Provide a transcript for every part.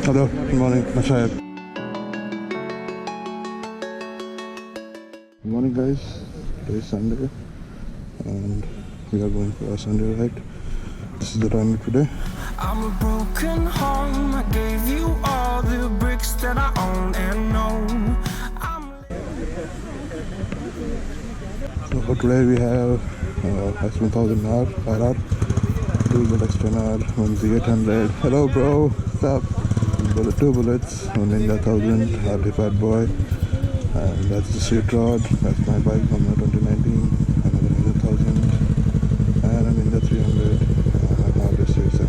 Hello, good morning, Mashayek. Good morning, guys. Today is Sunday, and we are going for a Sunday ride. This is the time today. I'm a broken home. I gave you all the bricks that I own and know. So for today we have S1000R, RR, 2 bullets 10R, 1 Z800. Hello, bro. What's up? 2 bullets, 1 Ninja 1000, RD Fat Boy, and that's the street rod. That's my bike from 2019. Another Ninja 1000, and a Ninja 300, and a Harley 600.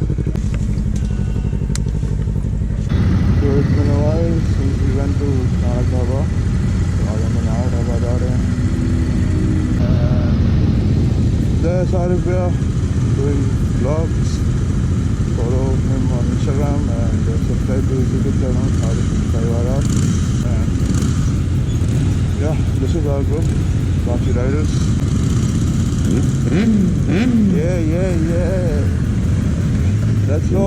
So it's been a while since we went to Nanak Dhaba. आज हम नानक ढाबा जा रहे हैं. There's Arif Bhaiya doing vlogs. Follow him on Instagram and subscribe to his YouTube channel, Arif Bhaiya. And yeah, this is our group, Rachi Riders. Yeah. Let's go.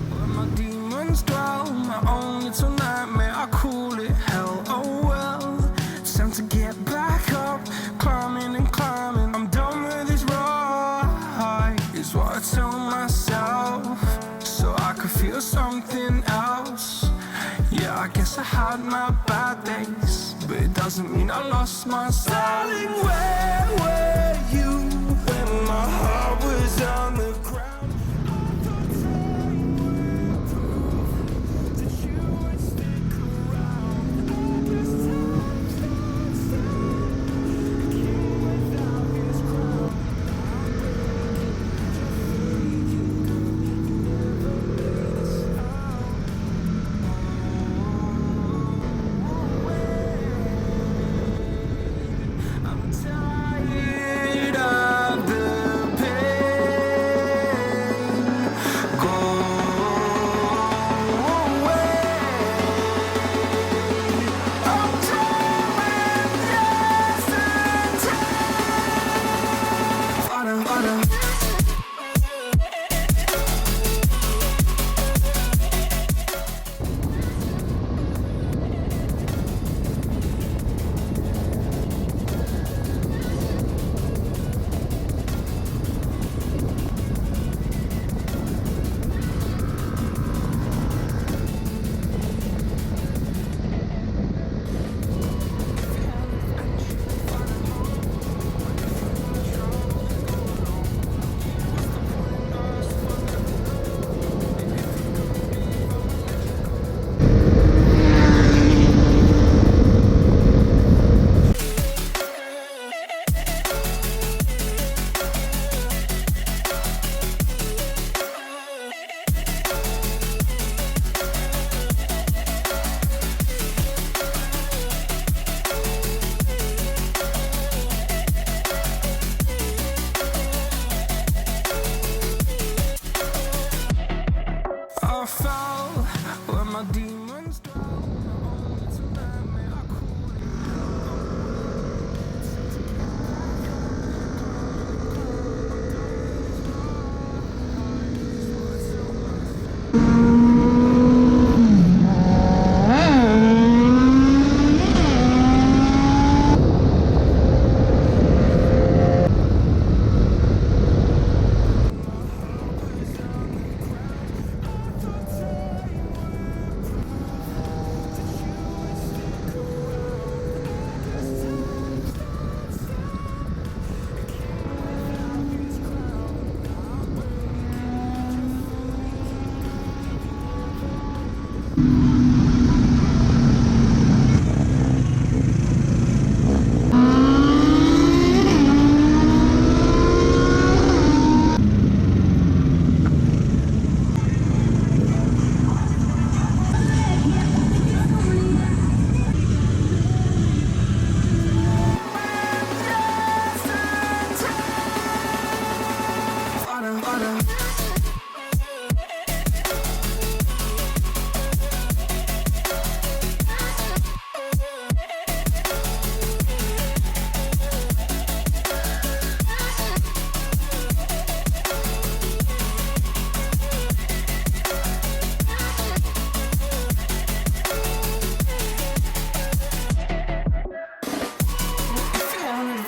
Where my demons dwell, my own little nightmare. I call it hell. Oh well, it's time to get back up, climbing and climbing. I'm done with this ride, is what I tell myself, so I could feel something else. Yeah, I guess I had my bad days, but it doesn't mean I lost my style. Darling, where were you when my heart was on the ground? I'm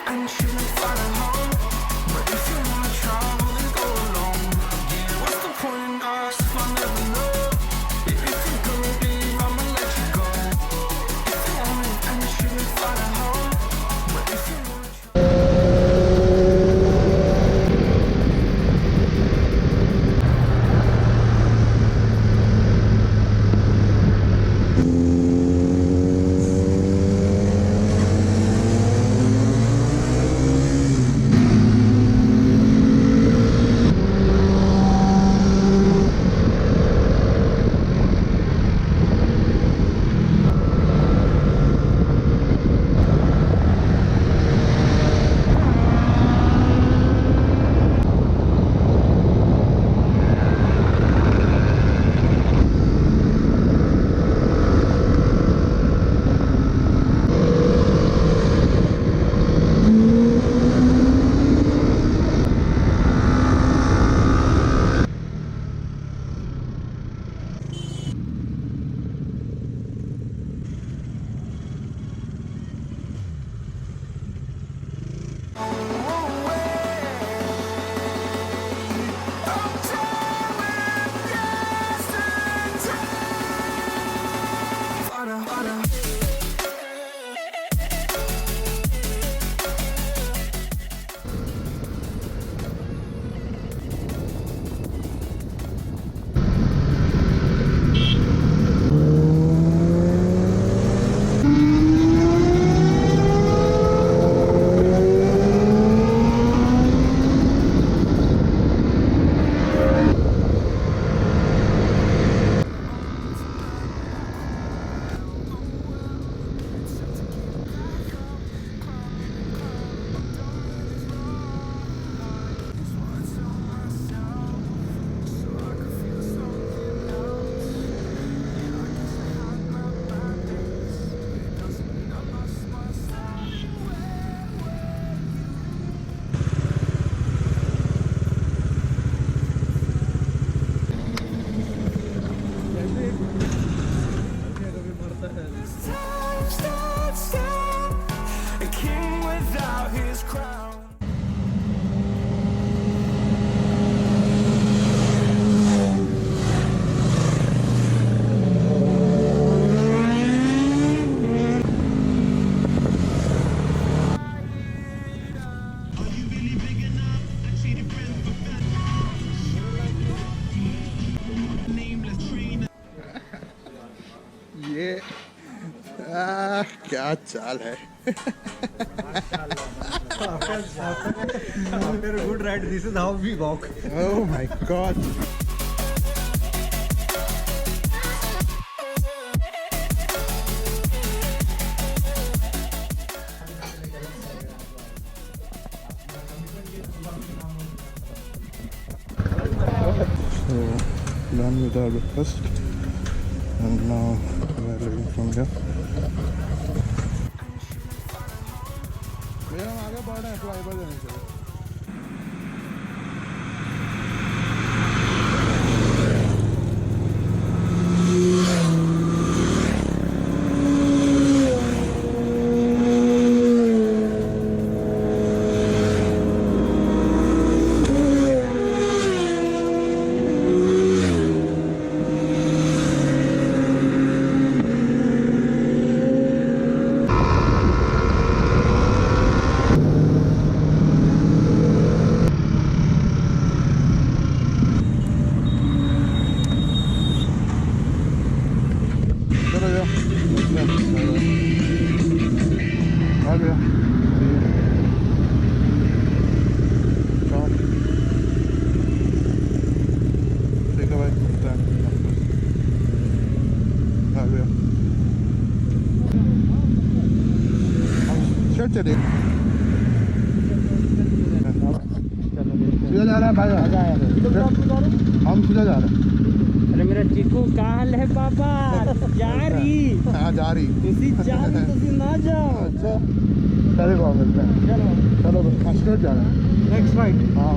and shouldn't find a home. But if you wanna travel, then go alone. Yeah, what's the point in us if I never know? Yeah, if you're gonna leave, I'ma let you go. If you want it and shouldn't find a home. But if you wanna a king without his crown. ये क्या चाल है. After a good ride, this is how we walk. Oh my god. So done with our breakfast and now we are leaving from here. भैया हम आगे बढ़ रहे हैं फ्लाईओवर जाने के लिए. चलिए सीधा जा रहा है भाई. हम सीधा जा रहे हैं. अरे मेरा चिकू कहाँ हाल है पापा? जा रही. हाँ जा रही. तुसी जा रही तुसी ना जाओ. अच्छा चलो मिलते हैं. चलो चलो स्ट्रेट जा रहे हैं. Next right. हाँ.